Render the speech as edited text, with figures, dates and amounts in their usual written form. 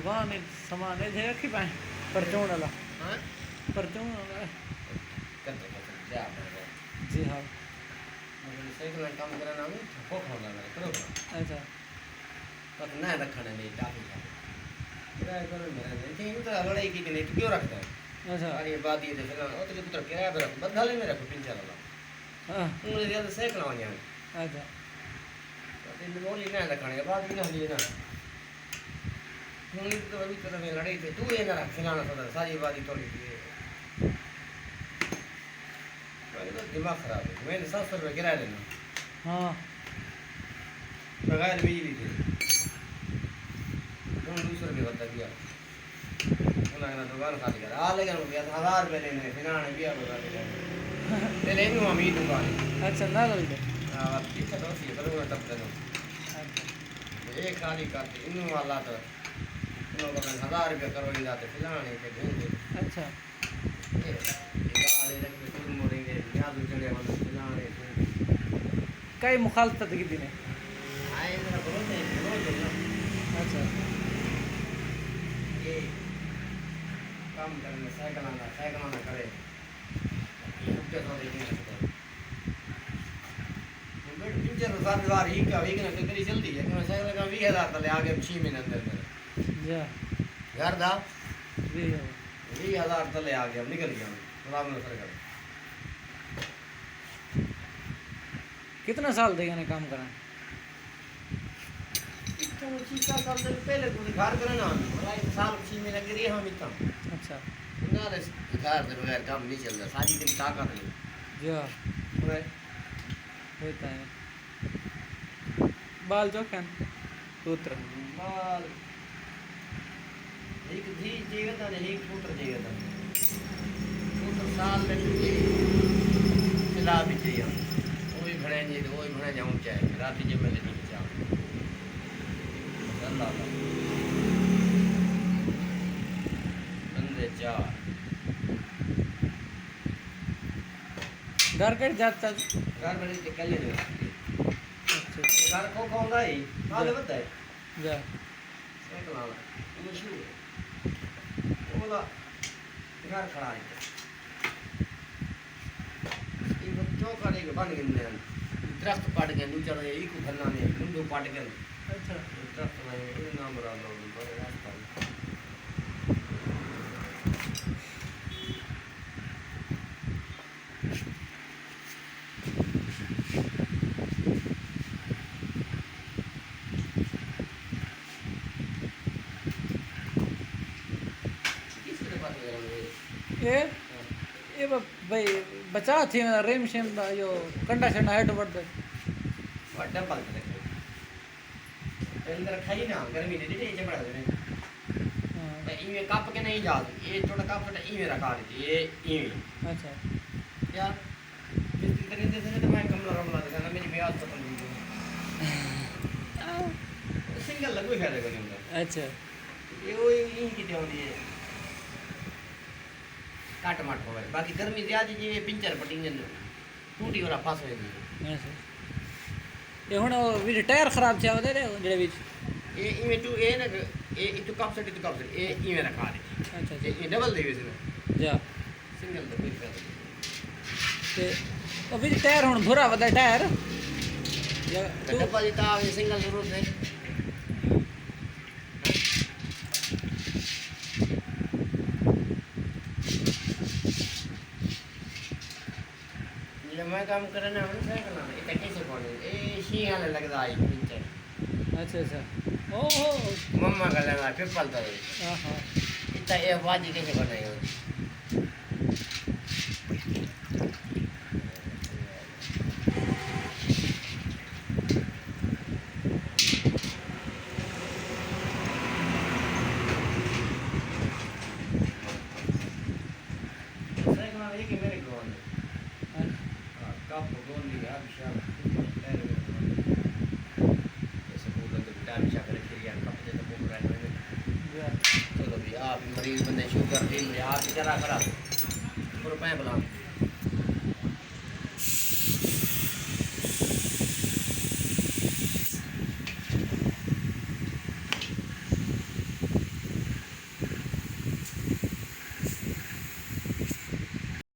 दुकान है सामान है जे रखी पाए परचून वाला हां परचून वाला करते जा बराबर जी हाँ मगर साइकिल काम करना नहीं ठोक होना करो अच्छा तो ना रखने नहीं काफी किराया करो मेरा नहीं तो लड़ाई की नहीं तो क्यों रखता है अच्छा अरे बात ये देखना ओ तो पुत्र किराया पर बदला ले मेरा पिंजरा वाला हाँ उन्हें दिया साइकिल वाला अच्छा तो इन मोली ना रखने के बाद भी ना लिए ना उन्हें तो अभी तो मैं लड़ाई थे तू ये ना खिलाना था सारी बात ही थोड़ी थी मेरा तो दिमाग खराब है मैंने 700 रुपए किराया देना हाँ बगैर बिजली के तुम 200 रुपए बता दिया उन्होंने दुकान खाली कर आ लेकिन रुपया 1000 रुपए लेने फिनाने भी आ बता दिया तेरे इन अमी दुकान अच्छा ना लो इधर हां ठीक है तो सी करूंगा तब तक अच्छा एक खाली करते इन वाला तो उन्होंने 1000 रुपए करो जाते फिनाने के देंगे अच्छा ये गाड़ी रख के तुम मोड़ेंगे याद चढ़े वाले फिनाने कई मुखालफत की दिन आए मेरा बहुत है रोज है अच्छा ये काम करने साइकिल आना करे रुपये तो देखेंगे बेट पिंजर साथ बार ही का वीक ना करी जल्दी है मैं साइकिल का 20000 तले आगे 6 महीने अंदर मेरे जा घर दा जी 20000 तले आ गया निकल गया राम ने सर कर कितना साल देगा ने काम करा इतना चीज़ का साल पहले तो घर करना ना एक साल 6 महीने गिरी हम इतना अच्छा ना रे घर से बगैर काम नहीं चलता सारी दिन ताकत नहीं जा पूरे होता है बाल जो कैन पुत्र बाल एक धी जीवित है एक पुत्र जीवित है पुत्र साल में चिल्ला भी चाहिए वही भरे जी वही भरे जाऊँ चाहे रात जब मैं नहीं चाहूँ अल्लाह बंदे चार घर कट जाता घर बड़े कल ले अच्छा घर को कौन है हाल बता है जा साइकिल वाला मशहूर है वो घर खड़ा है ये बच्चों का एक बन गए दरख्त पड़ गए नीचे रहे एक भरना ने मुंडो पड़ गए अच्छा दरख्त में ये नाम रहा लोग बड़े रास्ता ये भाई बचा थी मेरा रेम शेम दा यो कंडा शंडा हेठ बढ़ दे बड़ा पल के अंदर खाई ना गर्मी ने नीचे चढ़ा दे तो इमे कप के नहीं जा ये छोटा कप तो इमे रखा देती ये इमे अच्छा क्या जिस तरीके से तो मैं कमला कमला दिखाना मेरी ब्याज खत्म हो गई सिंगल लगो फायदा कोई नहीं अच्छा ये वो यही की होती है काट माट हो गए बाकी गर्मी ज्यादा जी पिंचर पटिंग टूटी और पास हो गई अच्छा ये हुन विच टायर खराब छे दे रे जेड़े विच ये इमे टू ए ना ये इतो कप सेट ये इमे रखा दे अच्छा ये डबल दे वैसे जा सिंगल तो कोई फायदा नहीं ते ओ विच टायर हुन भुरा वदा टायर या तू डबल ता सिंगल जरूरत है ये मैं काम करना है ना करना है इतना कैसे कौन ए शी हाल लगता है पिंचर अच्छा अच्छा ओहो मम्मा का लगा पिपल तो हां हां इतना ये बाजी कैसे करना है कप गोल लिया विशाल ऐसे बोल तो बिटा विशाल करे फिर यार कप जैसे बोल रहा है चलो भी आप मरीज बंदे शुगर दिल आप जरा करा रुपए बुला